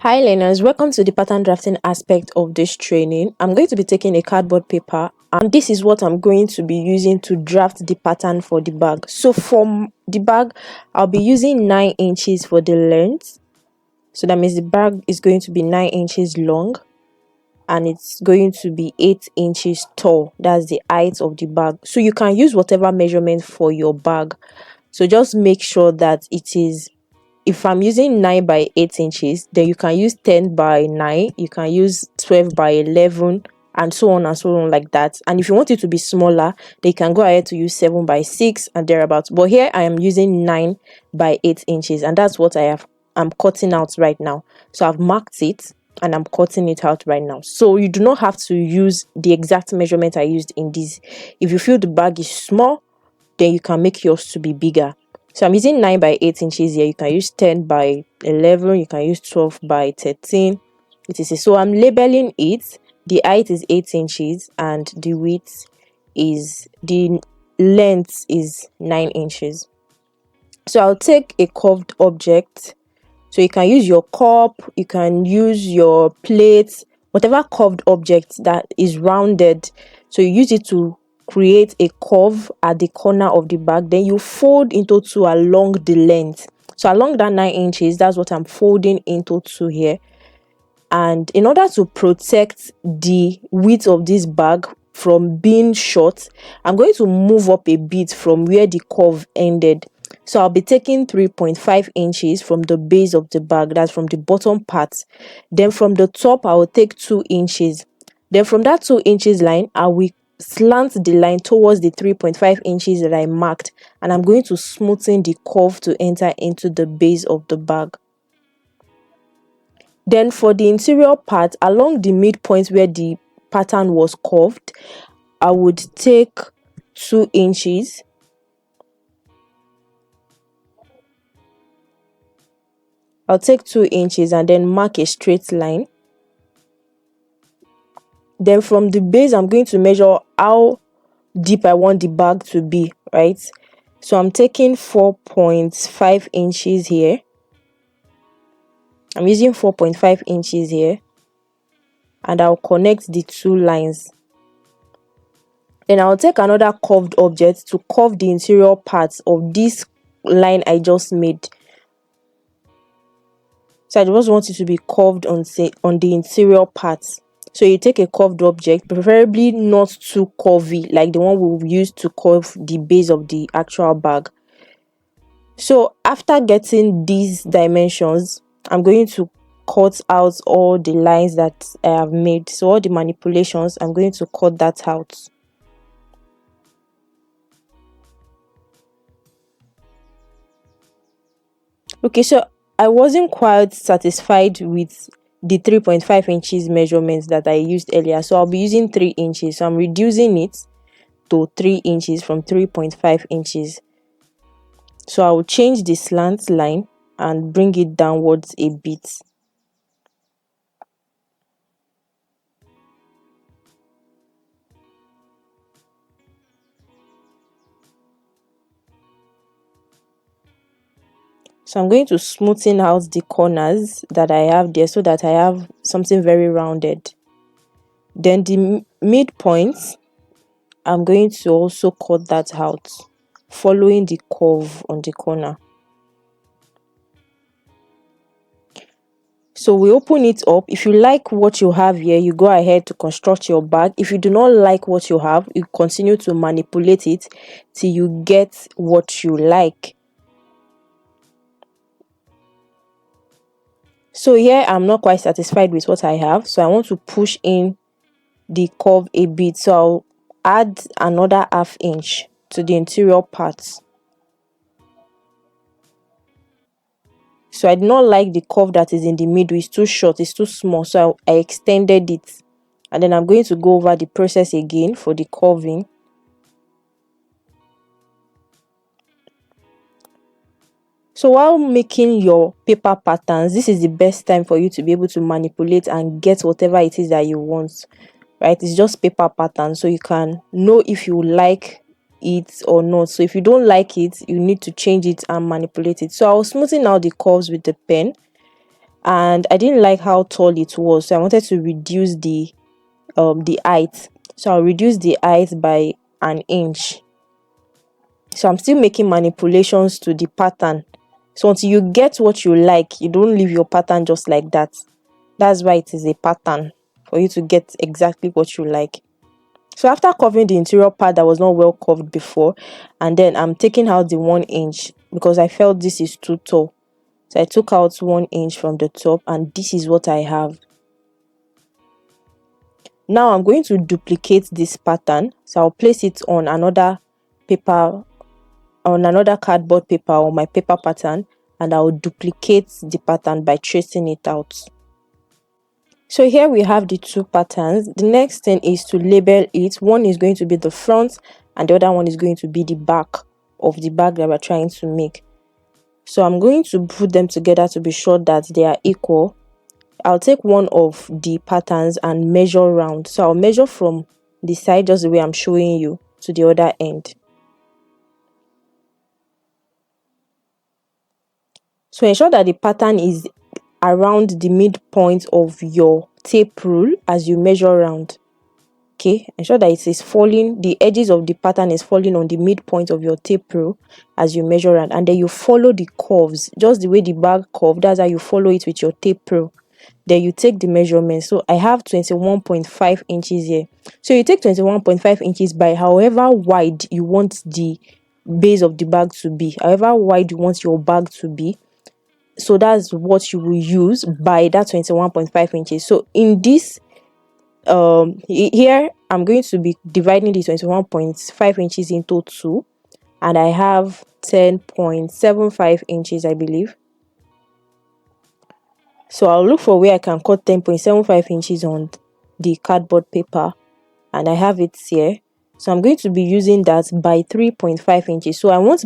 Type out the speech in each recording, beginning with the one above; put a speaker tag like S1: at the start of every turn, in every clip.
S1: Hi learners, welcome to the pattern drafting aspect of this training. I'm going to be taking a cardboard paper and this is what I'm going to be using to draft the pattern for the bag. So from the bag, I'll be using 9 inches for the length. So that means the bag is going to be 9 inches long and it's going to be 8 inches tall. That's the height of the bag. So you can use whatever measurement for your bag. So just make sure that it is, if I'm using 9 by 8 inches, then you can use 10 by 9, you can use 12 by 11, and so on and so on, like that. And if you want it to be smaller, they can go ahead to use 7 by 6 and thereabouts. But here I am using 9 by 8 inches, and that's what I'm cutting out right now. So I've marked it and I'm cutting it out right now. So you do not have to use the exact measurement I used in this. If you feel the bag is small, then you can make yours to be bigger. So I'm using 9 by 8 inches here. You can use 10 by 11. You can use 12 by 13. Etc. So I'm labeling it. The height is 8 inches and the length is 9 inches. So I'll take a curved object. So you can use your cup, you can use your plate, whatever curved object that is rounded. So you use it to create a curve at the corner of the bag. Then you fold into two along the length. So along that 9 inches, that's what I'm folding into two here. And in order to protect the width of this bag from being short, I'm going to move up a bit from where the curve ended. So I'll be taking 3.5 inches from the base of the bag, that's from the bottom part. Then from the top, I will take 2 inches. Then from that 2 inches line, I will slant the line towards the 3.5 inches that I marked, and I'm going to smoothen the curve to enter into the base of the bag. Then for the interior part, along the midpoint where the pattern was curved, I would take 2 inches. I'll take 2 inches and then mark a straight line. Then from the base, I'm going to measure how deep I want the bag to be, right? So I'm taking 4.5 inches here. I'm using 4.5 inches here. And I'll connect the two lines. Then I'll take another curved object to curve the interior parts of this line I just made. So I just want it to be curved on the interior parts. So you take a curved object, preferably not too curvy, like the one we'll use to curve the base of the actual bag. So after getting these dimensions, I'm going to cut out all the lines that I have made. So all the manipulations, I'm going to cut that out. Okay, so I wasn't quite satisfied with the 3.5 inches measurements that I used earlier. So I'll be using 3 inches. So I'm reducing it to 3 inches from 3.5 inches. So I will change the slant line and bring it downwards a bit. So I'm going to smoothen out the corners that I have there so that I have something very rounded. Then the midpoint, I'm going to also cut that out, following the curve on the corner. So we open it up. If you like what you have here, you go ahead to construct your bag. If you do not like what you have, you continue to manipulate it till you get what you like. So here I'm not quite satisfied with what I have, so I want to push in the curve a bit. So I'll add another ½ inch to the interior parts. So I do not like the curve that is in the middle. It's too short, it's too small, so I extended it. And then I'm going to go over the process again for the curving. So while making your paper patterns, this is the best time for you to be able to manipulate and get whatever it is that you want, right? It's just paper pattern, so you can know if you like it or not. So if you don't like it, you need to change it and manipulate it. So I'll smoothen out the curves with the pen, and I didn't like how tall it was, so I wanted to reduce the height. So I'll reduce the height by an inch. So I'm still making manipulations to the pattern. So until you get what you like, you don't leave your pattern just like that. That's why it is a pattern, for you to get exactly what you like. So after covering the interior part that was not well covered before, and then I'm taking out the 1 inch because I felt this is too tall. So I took out 1 inch from the top, and this is what I have. Now I'm going to duplicate this pattern. So I'll place it on another paper, on another cardboard paper, or my paper pattern, and I'll duplicate the pattern by tracing it out. So here we have the two patterns. The next thing is to label it. One is going to be the front, and the other one is going to be the back of the bag that we're trying to make. So I'm going to put them together to be sure that they are equal. I'll take one of the patterns and measure round. So I'll measure from the side just the way I'm showing you to the other end. So ensure that the pattern is around the midpoint of your tape rule as you measure round. Okay, ensure that it is falling, the edges of the pattern is falling on the midpoint of your tape rule as you measure round, and then you follow the curves just the way the bag curve. That's how you follow it with your tape rule. Then you take the measurement. So I have 21.5 inches here. So you take 21.5 inches by however wide you want the base of the bag to be, however wide you want your bag to be. So that's what you will use by that 21.5 inches. So in this here I'm going to be dividing the 21.5 inches into 2, and I have 10.75 inches, I believe. So I'll look for where I can cut 10.75 inches on the cardboard paper, and I have it here. So I'm going to be using that by 3.5 inches. So I want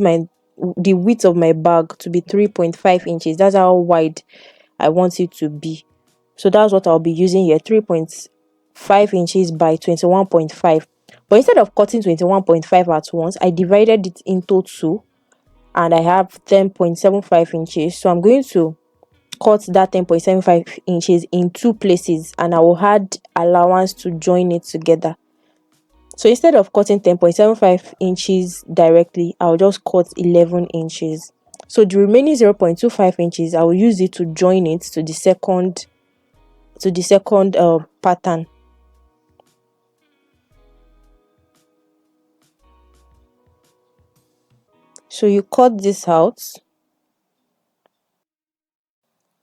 S1: the width of my bag to be 3.5 inches. That's how wide I want it to be. So that's what I'll be using here, 3.5 inches by 21.5. But instead of cutting 21.5 at once, I divided it into 2, and I have 10.75 inches. So I'm going to cut that 10.75 inches in 2 places, and I will add allowance to join it together. So instead of cutting 10.75 inches directly, I'll just cut 11 inches. So the remaining 0.25 inches, I will use it to join it to the second pattern. So you cut this out.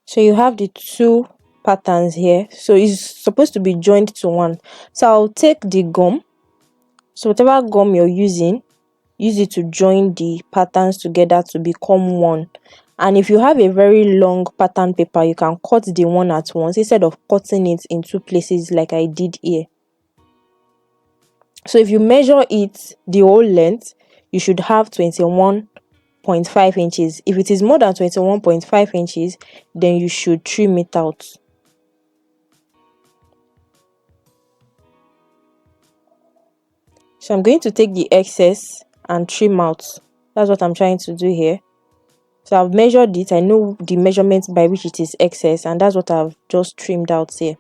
S1: So you have the 2 patterns here. So it's supposed to be joined to one. So I'll take the gum. So whatever gum you're using, use it to join the patterns together to become one. And if you have a very long pattern paper, you can cut the one at once instead of cutting it in 2 places like I did here. So if you measure it the whole length, you should have 21.5 inches. If it is more than 21.5 inches, then you should trim it out. So I'm going to take the excess and trim out. That's what I'm trying to do here. So I've measured it. I know the measurement by which it is excess, and that's what I've just trimmed out here.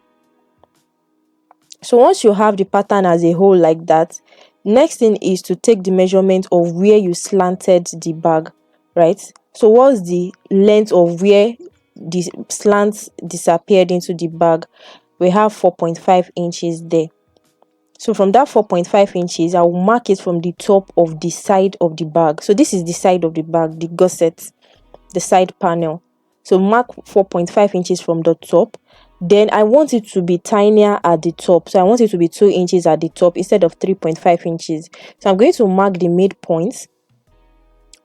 S1: So once you have the pattern as a whole like that, next thing is to take the measurement of where you slanted the bag, right? So what's the length of where the slants disappeared into the bag? We have 4.5 inches there. So from that 4.5 inches, I will mark it from the top of the side of the bag. So this is the side of the bag, the gusset, the side panel. So mark 4.5 inches from the top. Then I want it to be tinier at the top. So I want it to be 2 inches at the top instead of 3.5 inches. So I'm going to mark the midpoint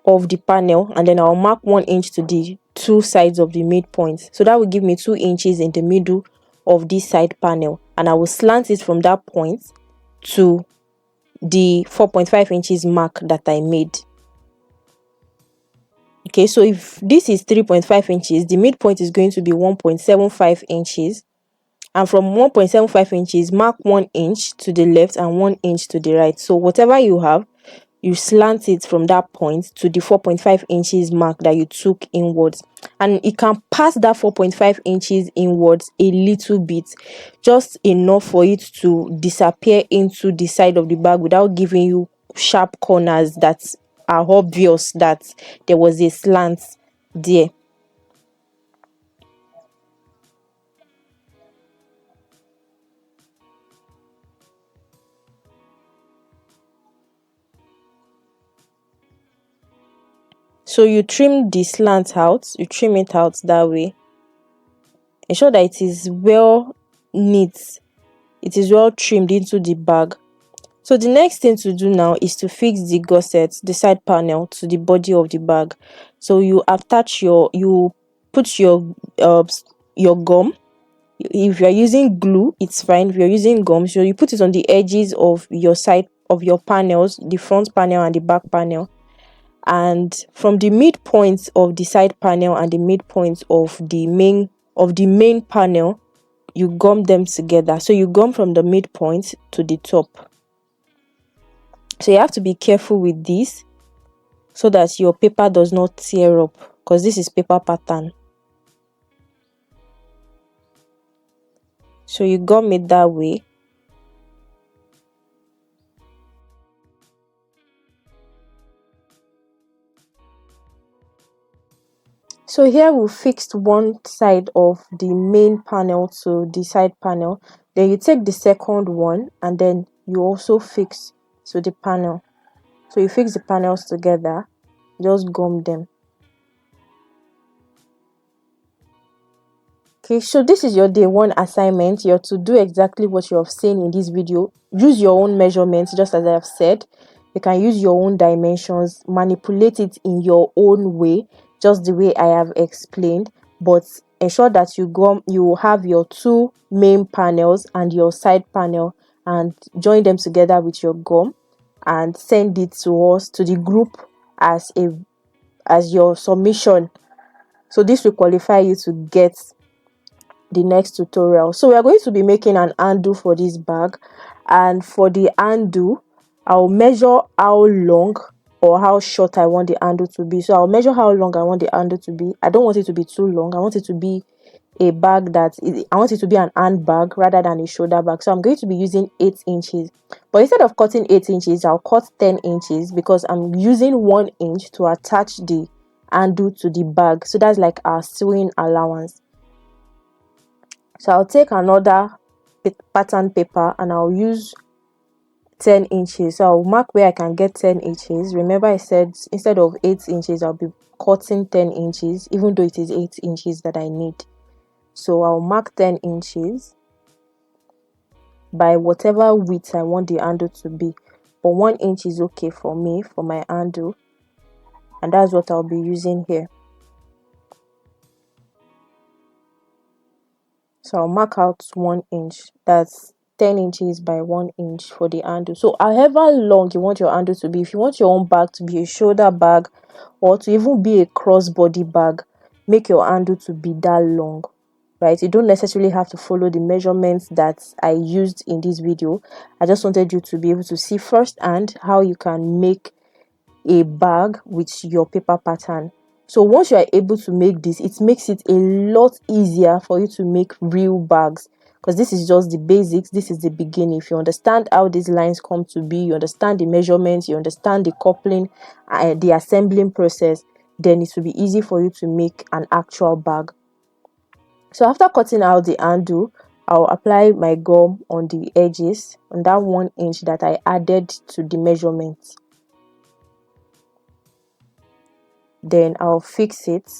S1: of the panel, and then I'll mark 1 inch to the 2 sides of the midpoint. So that will give me 2 inches in the middle of this side panel, and I will slant it from that point to the 4.5 inches mark that I made. Okay, so if this is 3.5 inches, the midpoint is going to be 1.75 inches. And from 1.75 inches, mark 1 inch to the left and 1 inch to the right. So whatever you have, you slant it from that point to the 4.5 inches mark that you took inwards, and it can pass that 4.5 inches inwards a little bit, just enough for it to disappear into the side of the bag without giving you sharp corners that are obvious that there was a slant there. So you trim the slant out, you trim it out that way. Ensure that it is well neat, it is well trimmed into the bag. So the next thing to do now is to fix the gusset, the side panel, to the body of the bag. So you put your gum. If you're using glue, it's fine. If you're using gum, so you put it on the edges of your side of your panels, the front panel and the back panel. And from the midpoint of the side panel and the midpoint of the main panel, you gum them together. So you gum from the midpoint to the top. So you have to be careful with this so that your paper does not tear up, because this is paper pattern. So you gum it that way. So here we fixed one side of the main panel to the side panel. Then you take the second one and then you also fix to the panel. So you fix the panels together, just gum them. Okay, so this is your day one assignment. You're to do exactly what you have seen in this video. Use your own measurements, just as I have said. You can use your own dimensions, manipulate it in your own way, just the way I have explained. But ensure that you have your two main panels and your side panel, and join them together with your gum, and send it to us, to the group, as your submission. So this will qualify you to get the next tutorial. So we are going to be making an handle for this bag, and for the handle I'll measure how long or how short I want the handle to be. So I'll measure how long I want the handle to be. I don't want it to be too long. I want it to be a bag I want it to be an handbag rather than a shoulder bag. So I'm going to be using 8 inches, but instead of cutting 8 inches, I'll cut 10 inches because I'm using 1 inch to attach the handle to the bag. So that's like our sewing allowance. So I'll take another pattern paper and I'll use 10 inches. So I'll mark where I can get 10 inches. Remember I said instead of 8 inches, I'll be cutting 10 inches, even though it is 8 inches that I need. So I'll mark 10 inches by whatever width I want the handle to be. But 1 inch is okay for me, for my handle. And that's what I'll be using here. So I'll mark out 1 inch. That's 10 inches by 1 inch for the handle. So however long you want your handle to be, if you want your own bag to be a shoulder bag or to even be a crossbody bag, make your handle to be that long, right? You don't necessarily have to follow the measurements that I used in this video. I just wanted you to be able to see firsthand how you can make a bag with your paper pattern. So once you are able to make this, it makes it a lot easier for you to make real bags, because this is just the basics. This is the beginning. If you understand how these lines come to be, you understand the measurements, you understand the coupling, the assembling process, then it will be easy for you to make an actual bag. So after cutting out the handle, I'll apply my gum on the edges, on that 1 inch that I added to the measurements. Then I'll fix it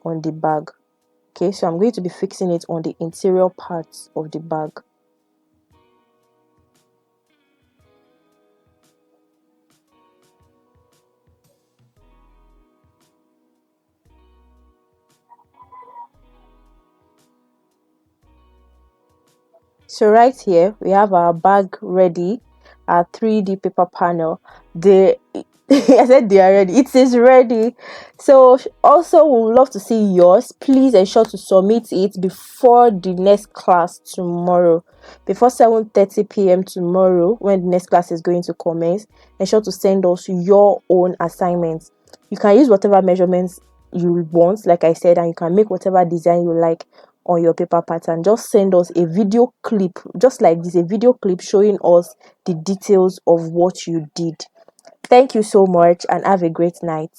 S1: on the bag. Okay, so I'm going to be fixing it on the interior parts of the bag. So right here we have our bag ready, our 3D paper panel. The I said they are ready. It is ready. So also we would love to see yours. Please ensure to submit it before the next class tomorrow. Before 7:30 p.m. tomorrow, when the next class is going to commence, ensure to send us your own assignments. You can use whatever measurements you want, like I said, and you can make whatever design you like on your paper pattern. Just send us a video clip, just like this, a video clip showing us the details of what you did. Thank you so much and have a great night.